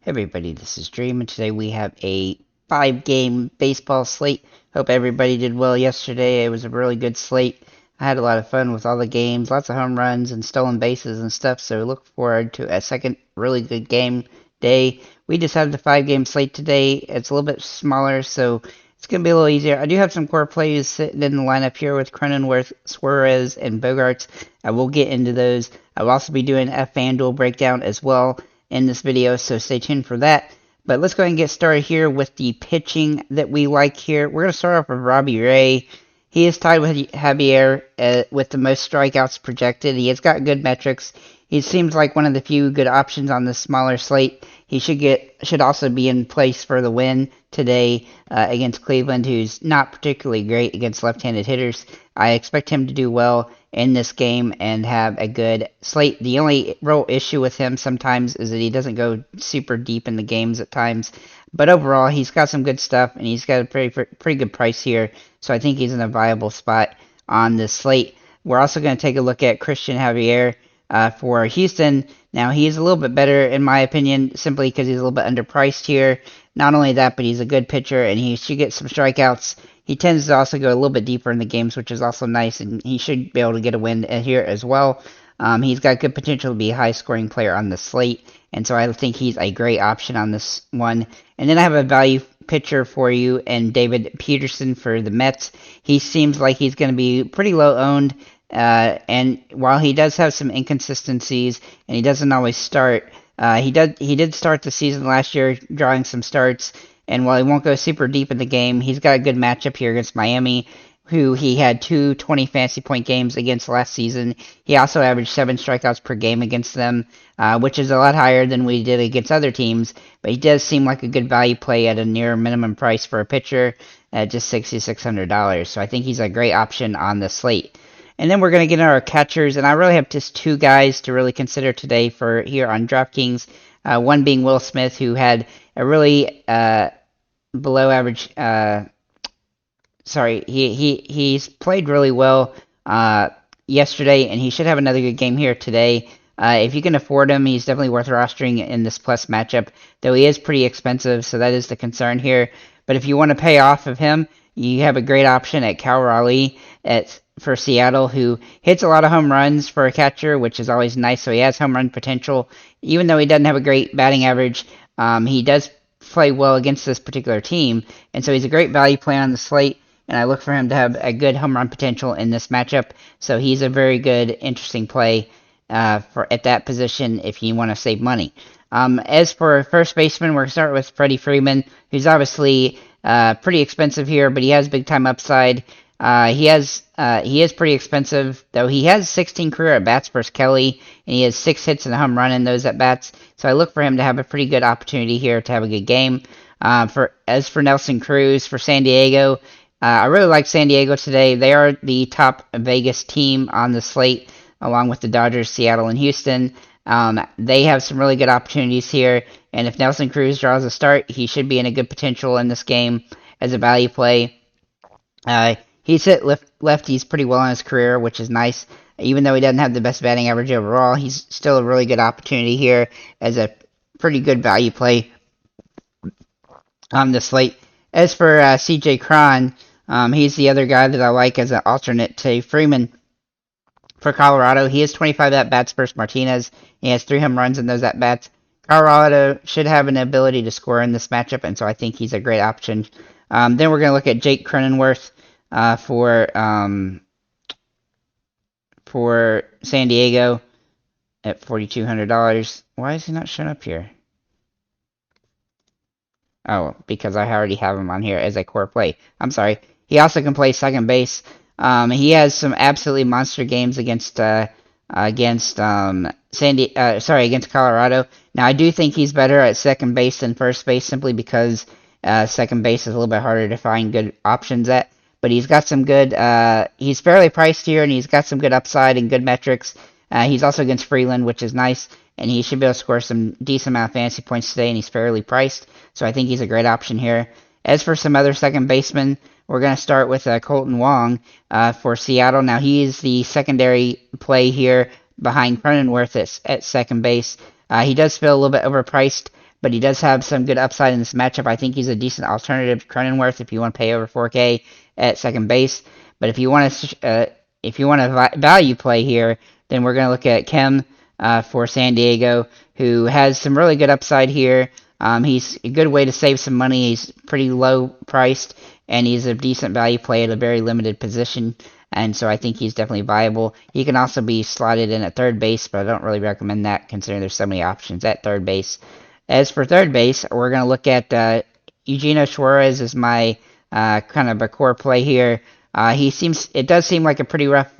Hey everybody, this is Dream, and today we have a 5-game baseball slate. Hope everybody did well yesterday. It was a really good slate. I had a lot of fun with all the games, lots of home runs and stolen bases and stuff, so look forward to a second really good game day. We just had the 5-game slate today. It's a little bit smaller, so it's going to be a little easier. I do have some core plays sitting in the lineup here with Cronenworth, Suarez, and Bogarts. I will get into those. I will also be doing a FanDuel breakdown as well in this video, so stay tuned for that. But let's go ahead and get started here with the pitching that we like here. We're going to start off with Robbie Ray. He is tied with Javier with the most strikeouts projected. He has got good metrics. He seems like one of the few good options on this smaller slate. He should also be in place for the win today against Cleveland, who's not particularly great against left-handed hitters. I expect him to do well in this game and have a good slate. The only real issue with him sometimes is that he doesn't go super deep in the games at times. But overall, he's got some good stuff, and he's got a pretty good price here. So I think he's in a viable spot on this slate. We're also going to take a look at Christian Javier for Houston. Now, he's a little bit better, in my opinion, simply because he's a little bit underpriced here. Not only that, but he's a good pitcher, and he should get some strikeouts. He tends to also go a little bit deeper in the games, which is also nice, and he should be able to get a win here as well. He's got good potential to be a high-scoring player on the slate, and so I think he's a great option on this one. And then I have a value pitcher for you, and David Peterson for the Mets. He seems like he's going to be pretty low owned, and while he does have some inconsistencies, and he doesn't always start, he did start the season last year, drawing some starts. And while he won't go super deep in the game, he's got a good matchup here against Miami, who he had 220 fantasy point games against last season. He also averaged 7 strikeouts per game against them, which is a lot higher than we did against other teams. But he does seem like a good value play at a near minimum price for a pitcher at just $6,600. So I think he's a great option on the slate. And then we're going to get into our catchers, and I really have just 2 guys to really consider today for here on DraftKings. One being Will Smith, who had a really below average. He's played really well yesterday, and he should have another good game here today. If you can afford him, he's definitely worth rostering in this plus matchup, though he is pretty expensive, so that is the concern here. But if you want to pay off of him, you have a great option at Cal Raleigh for Seattle, who hits a lot of home runs for a catcher, which is always nice, so he has home run potential. Even though he doesn't have a great batting average, he does play well against this particular team, and so he's a great value play on the slate, and I look for him to have a good home run potential in this matchup, so he's a very good, interesting play at that position if you want to save money. As for first baseman, we're going to start with Freddie Freeman, who's obviously pretty expensive here, but he has big-time upside. He is pretty expensive, though he has 16 career at-bats versus Kelly, and he has 6 hits and a home run in those at-bats, so I look for him to have a pretty good opportunity here to have a good game. As for Nelson Cruz for San Diego, I really like San Diego today. They are the top Vegas team on the slate, along with the Dodgers, Seattle, and Houston. They have some really good opportunities here, and if Nelson Cruz draws a start, he should be in a good potential in this game as a value play. He's hit lefties pretty well in his career, which is nice. Even though he doesn't have the best batting average overall, he's still a really good opportunity here as a pretty good value play on the slate. As for CJ Cron, he's the other guy that I like as an alternate to Freeman for Colorado. He has 25 at-bats versus Martinez. He has 3 home runs in those at-bats. Colorado should have an ability to score in this matchup, and so I think he's a great option. Then we're going to look at Jake Cronenworth for San Diego at $4,200. Why is he not showing up here? Oh, because I already have him on here as a core play. I'm sorry. He also can play second base. He has some absolutely monster games against Colorado. Now I do think he's better at second base than first base, simply because second base is a little bit harder to find good options at. But he's got some good. He's fairly priced here, and he's got some good upside and good metrics. He's also against Freeland, which is nice, and he should be able to score some decent amount of fantasy points today, and he's fairly priced. So I think he's a great option here. As for some other second basemen, we're going to start with Colton Wong for Seattle. Now, he is the secondary play here behind Cronenworth at second base. He does feel a little bit overpriced, but he does have some good upside in this matchup. I think he's a decent alternative to Cronenworth if you want to pay over 4K at second base. But if you want to value play here, then we're going to look at Kim for San Diego, who has some really good upside here. He's a good way to save some money. He's pretty low priced, and he's a decent value play at a very limited position. And so I think he's definitely viable. He can also be slotted in at third base, but I don't really recommend that considering there's so many options at third base. As for third base, we're going to look at Eugenio Suarez as my kind of a core play here. It does seem like a pretty rough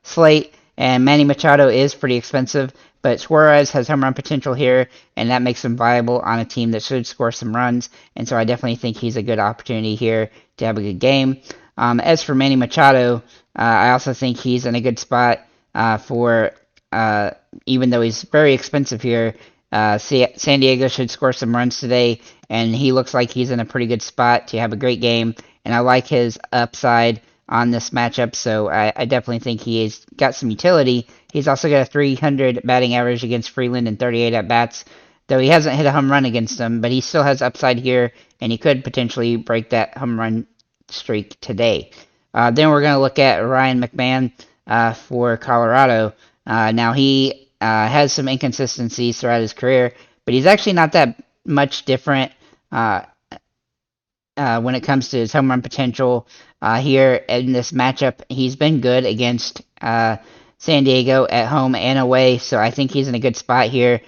slate, and Manny Machado is pretty expensive, but Suarez has home run potential here, and that makes him viable on a team that should score some runs, and so I definitely think he's a good opportunity here to have a good game. As for Manny Machado, I also think he's in a good spot for, even though he's very expensive here, San Diego should score some runs today, and he looks like he's in a pretty good spot to have a great game, and I like his upside on this matchup, so I definitely think he's got some utility. He's also got a 300 batting average against Freeland and 38 at-bats, though he hasn't hit a home run against him, but he still has upside here, and he could potentially break that home run streak today. Then we're going to look at Ryan McMahon for Colorado. Now, he has some inconsistencies throughout his career, but he's actually not that much different when it comes to his home run potential here in this matchup. He's been good against San Diego at home and away, so I think he's in a good spot here.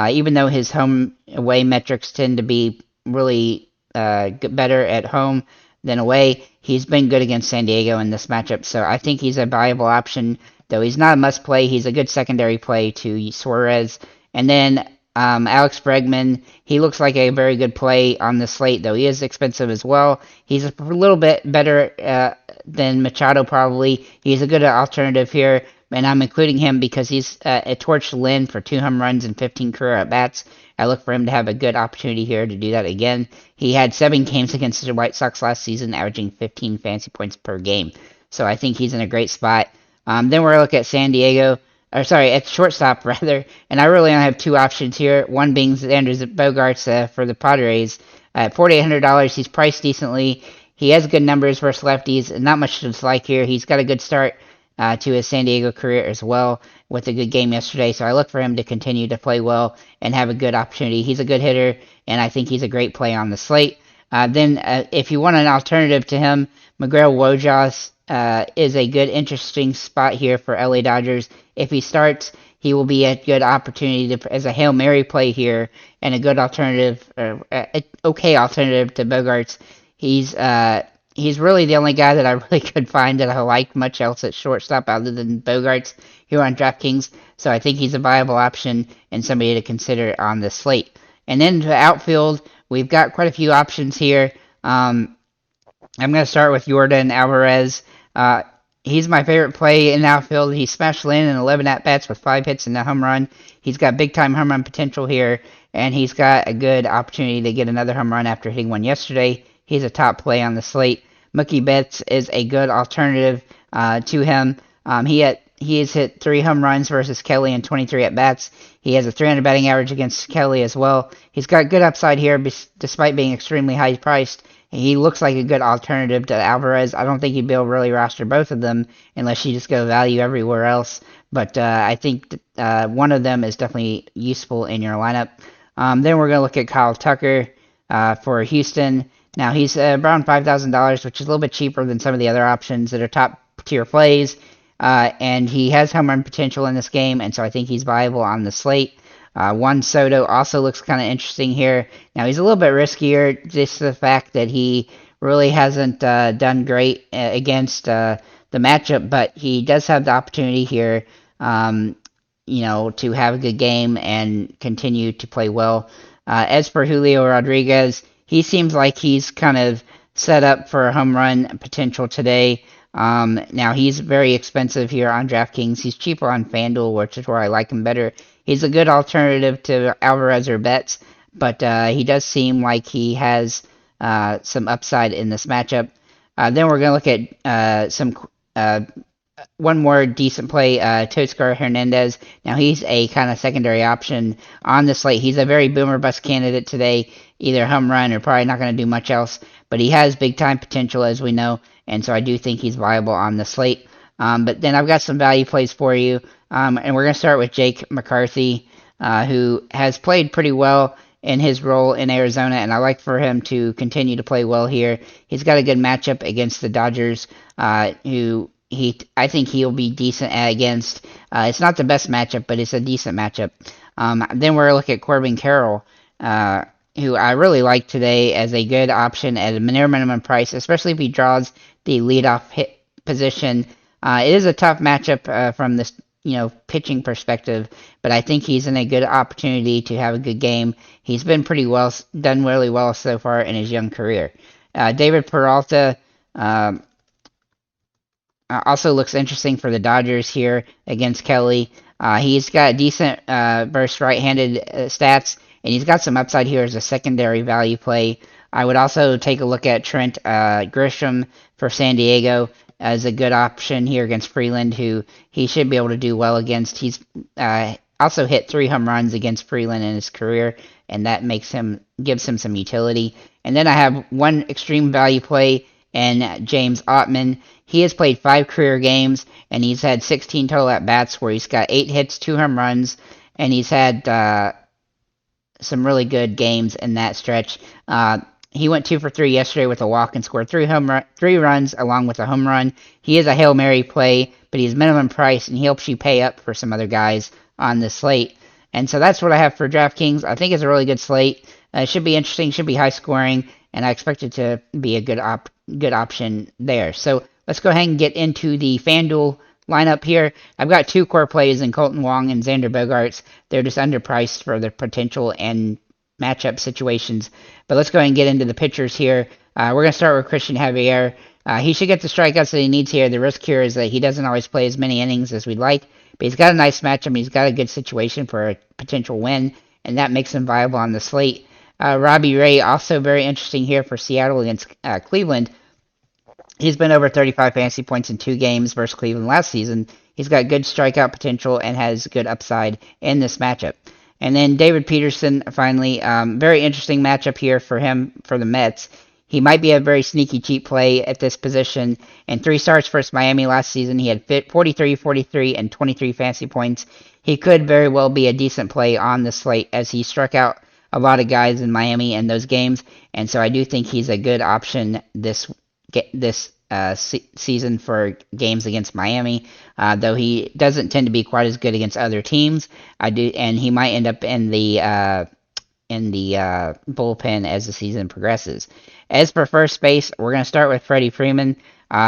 Even though his home away metrics tend to be really better at home than away, he's been good against San Diego in this matchup, so I think he's a viable option. Though he's not a must play, he's a good secondary play to Suarez. And then Alex Bregman, he looks like a very good play on the slate, though he is expensive as well. He's a little bit better than Machado probably. He's a good alternative here, and I'm including him because he's a torched Lynn for 2 home runs and 15 career at-bats. I look for him to have a good opportunity here to do that again. He had 7 games against the White Sox last season, averaging 15 fantasy points per game. So I think he's in a great spot. Then we're going to look at San Diego, at shortstop rather, and I really only have 2 options here. One being Xander Bogaerts for the Padres. At $4,800, he's priced decently. He has good numbers versus lefties, and not much to dislike here. He's got a good start to his San Diego career as well with a good game yesterday, so I look for him to continue to play well and have a good opportunity. He's a good hitter, and I think he's a great play on the slate. Then if you want an alternative to him, Miguel Wojas is a good, interesting spot here for LA Dodgers. If he starts, he will be a good opportunity as a Hail Mary play here and a good alternative, okay alternative to Bogaerts. He's really the only guy that I really could find that I like much else at shortstop other than Bogaerts here on DraftKings. So I think he's a viable option and somebody to consider on the slate. And then the outfield, we've got quite a few options here. I'm going to start with Yordan Alvarez. He's my favorite play in the outfield. He smashed Lynn in 11 at-bats with 5 hits and a home run. He's got big-time home run potential here, and he's got a good opportunity to get another home run after hitting one yesterday. He's a top play on the slate. Mookie Betts is a good alternative to him. He has hit 3 home runs versus Kelly and 23 at-bats. He has a 300 batting average against Kelly as well. He's got good upside here despite being extremely high-priced. He looks like a good alternative to Alvarez. I don't think you'd be able to really roster both of them unless you just go value everywhere else. But I think one of them is definitely useful in your lineup. Then we're going to look at Kyle Tucker for Houston. Now, he's around $5,000, which is a little bit cheaper than some of the other options that are top-tier plays. And he has home run potential in this game, and so I think he's viable on the slate. Juan Soto also looks kind of interesting here. Now, he's a little bit riskier, just the fact that he really hasn't done great against the matchup, but he does have the opportunity here, to have a good game and continue to play well. As for Julio Rodriguez, he seems like he's kind of set up for a home run potential today. Now, he's very expensive here on DraftKings. He's cheaper on FanDuel, which is where I like him better. He's a good alternative to Alvarez or Betts, but he does seem like he has some upside in this matchup. Then we're going to look at some one more decent play, Toscar Hernandez. Now he's a kind of secondary option on the slate. He's a very boomer bust candidate today, either home run or probably not going to do much else. But he has big time potential, as we know, and so I do think he's viable on the slate. But then I've got some value plays for you, and we're going to start with Jake McCarthy, who has played pretty well in his role in Arizona, and I like for him to continue to play well here. He's got a good matchup against the Dodgers, who I think he'll be decent against. It's not the best matchup, but it's a decent matchup. Then we're looking at Corbin Carroll, who I really like today as a good option at a near minimum price, especially if he draws the leadoff hit position. It is a tough matchup from this pitching perspective, but I think he's in a good opportunity to have a good game. He's been done really well so far in his young career. David Peralta also looks interesting for the Dodgers here against Kelly. He's got decent versus right-handed stats, and he's got some upside here as a secondary value play. I would also take a look at Trent Grisham for San Diego as a good option here against Freeland, who he should be able to do well against. He's also hit 3 home runs against Freeland in his career, and that gives him some utility. And then I have one extreme value play in James Ottman. He has played 5 career games, and he's had 16 total at-bats where he's got 8 hits, 2 home runs, and he's had some really good games in that stretch. He went 2 for 3 yesterday with a walk and scored 3 runs along with a home run. He is a Hail Mary play, but he's minimum price, and he helps you pay up for some other guys on the slate. And so that's what I have for DraftKings. I think it's a really good slate. It should be interesting, should be high scoring, and I expect it to be a good option there. So let's go ahead and get into the FanDuel lineup here. I've got 2 core plays in Colton Wong and Xander Bogaerts. They're just underpriced for their potential and matchup situations. But let's go ahead and get into the pitchers here. We're going to start with Christian Javier. He should get the strikeouts that he needs here. The risk here is that he doesn't always play as many innings as we'd like, but he's got a nice matchup. He's got a good situation for a potential win, and that makes him viable on the slate. Robbie Ray, also very interesting here for Seattle against Cleveland. He's been over 35 fantasy points in 2 games versus Cleveland last season. He's got good strikeout potential and has good upside in this matchup. And then David Peterson, finally, very interesting matchup here for him for the Mets. He might be a very sneaky cheap play at this position. In 3 starts versus Miami last season, he had 43, 43, and 23 fantasy points. He could very well be a decent play on the slate as he struck out a lot of guys in Miami in those games. And so I do think he's a good option this season for games against Miami, though he doesn't tend to be quite as good against other teams. And he might end up in the bullpen as the season progresses. As for first base, we're going to start with Freddie Freeman.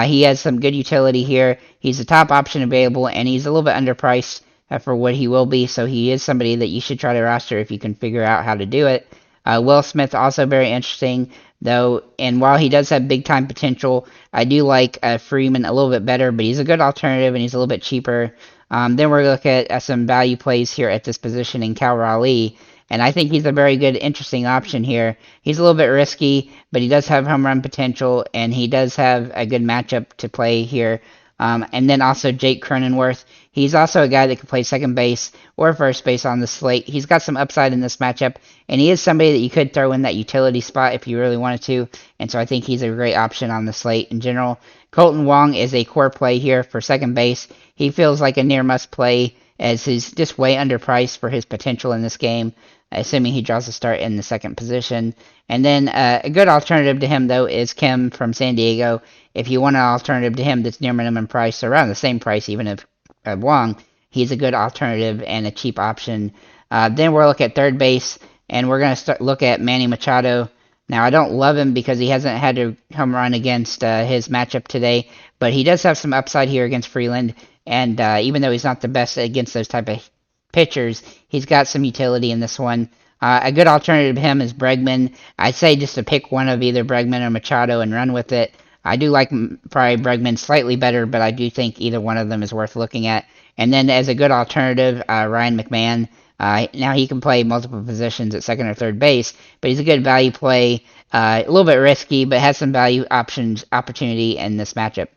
He has some good utility here. He's the top option available, and he's a little bit underpriced for what he will be, so he is somebody that you should try to roster if you can figure out how to do it. Will Smith, also very interesting, though, and while he does have big-time potential, I do like Freeman a little bit better, but he's a good alternative, and he's a little bit cheaper. Then we're looking at some value plays here at this position in Cal Raleigh, and I think he's a very good, interesting option here. He's a little bit risky, but he does have home run potential, and he does have a good matchup to play here. And then also Jake Cronenworth. He's also a guy that can play second base or first base on the slate. He's got some upside in this matchup, and he is somebody that you could throw in that utility spot if you really wanted to, and so I think he's a great option on the slate in general. Colton Wong is a core play here for second base. He feels like a near must play as he's just way underpriced for his potential in this game, assuming he draws a start in the second position. And then a good alternative to him, though, is Kim from San Diego. If you want an alternative to him that's near minimum price, or around the same price even if Wong, he's a good alternative and a cheap option. Then we'll look at third base, and we're going to look at Manny Machado. Now, I don't love him because he hasn't had a home run against his matchup today, but he does have some upside here against Freeland, and even though he's not the best against those type of pitchers, he's got some utility in this one. A good alternative to him is Bregman. I'd say just to pick one of either Bregman or Machado and run with it. I do like probably Bregman slightly better, but I do think either one of them is worth looking at. And then as a good alternative, Ryan McMahon. Now he can play multiple positions at second or third base, but he's a good value play. A little bit risky, but has some value opportunity in this matchup.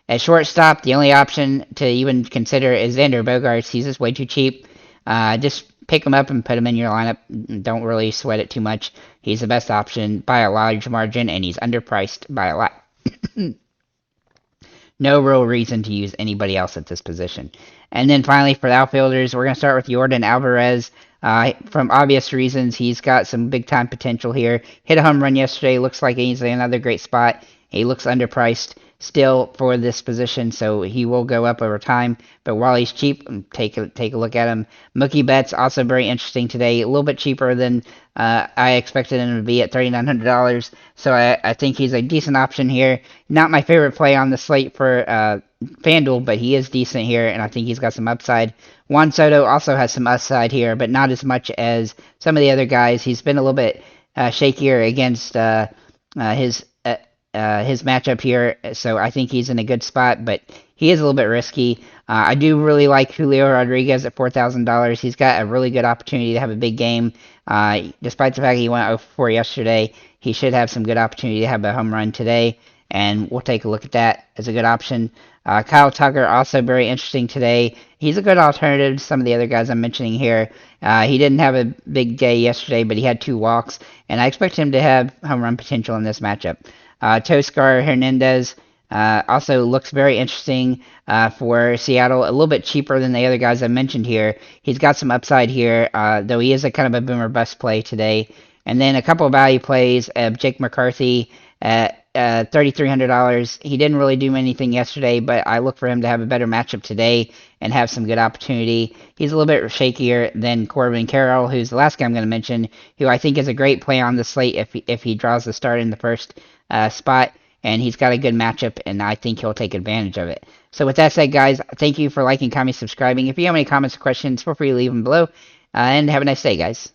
At shortstop, the only option to even consider is Xander Bogaerts. He's just way too cheap. Just pick him up and put him in your lineup. Don't really sweat it too much. He's the best option by a large margin, and he's underpriced by a lot. No real reason to use anybody else at this position. And then finally, for the outfielders, we're going to start with Jordan Alvarez. From obvious reasons, he's got some big time potential here. Hit a home run yesterday. Looks like he's in another great spot. He looks underpriced still for this position, so he will go up over time. But while he's cheap, take a look at him. Mookie Betts also very interesting today. A little bit cheaper than I expected him to be at $3,900. So I think he's a decent option here. Not my favorite play on the slate for FanDuel, but he is decent here, and I think he's got some upside. Juan Soto also has some upside here, but not as much as some of the other guys. He's been a little bit shakier against his matchup here, so I think he's in a good spot, but he is a little bit risky. I do really like Julio Rodriguez at $4,000. He's got a really good opportunity to have a big game. Despite the fact he went 0 for 4 yesterday, he should have some good opportunity to have a home run today, and we'll take a look at that as a good option. Kyle Tucker, also very interesting today. He's a good alternative to some of the other guys I'm mentioning here. He didn't have a big day yesterday, but he had 2 walks, and I expect him to have home run potential in this matchup. Toscar Hernandez also looks very interesting for Seattle, a little bit cheaper than the other guys I mentioned here. He's got some upside here, though he is a kind of a boomer bust play today. And then a couple of value plays, Jake McCarthy at $3,300. He didn't really do anything yesterday, but I look for him to have a better matchup today and have some good opportunity. He's a little bit shakier than Corbin Carroll, who's the last guy I'm going to mention, who I think is a great play on the slate if he draws the start in the first spot, and he's got a good matchup, and I think he'll take advantage of it. So with that said, guys, thank you for liking, commenting, subscribing. If you have any comments or questions, feel free to leave them below, and have a nice day, guys.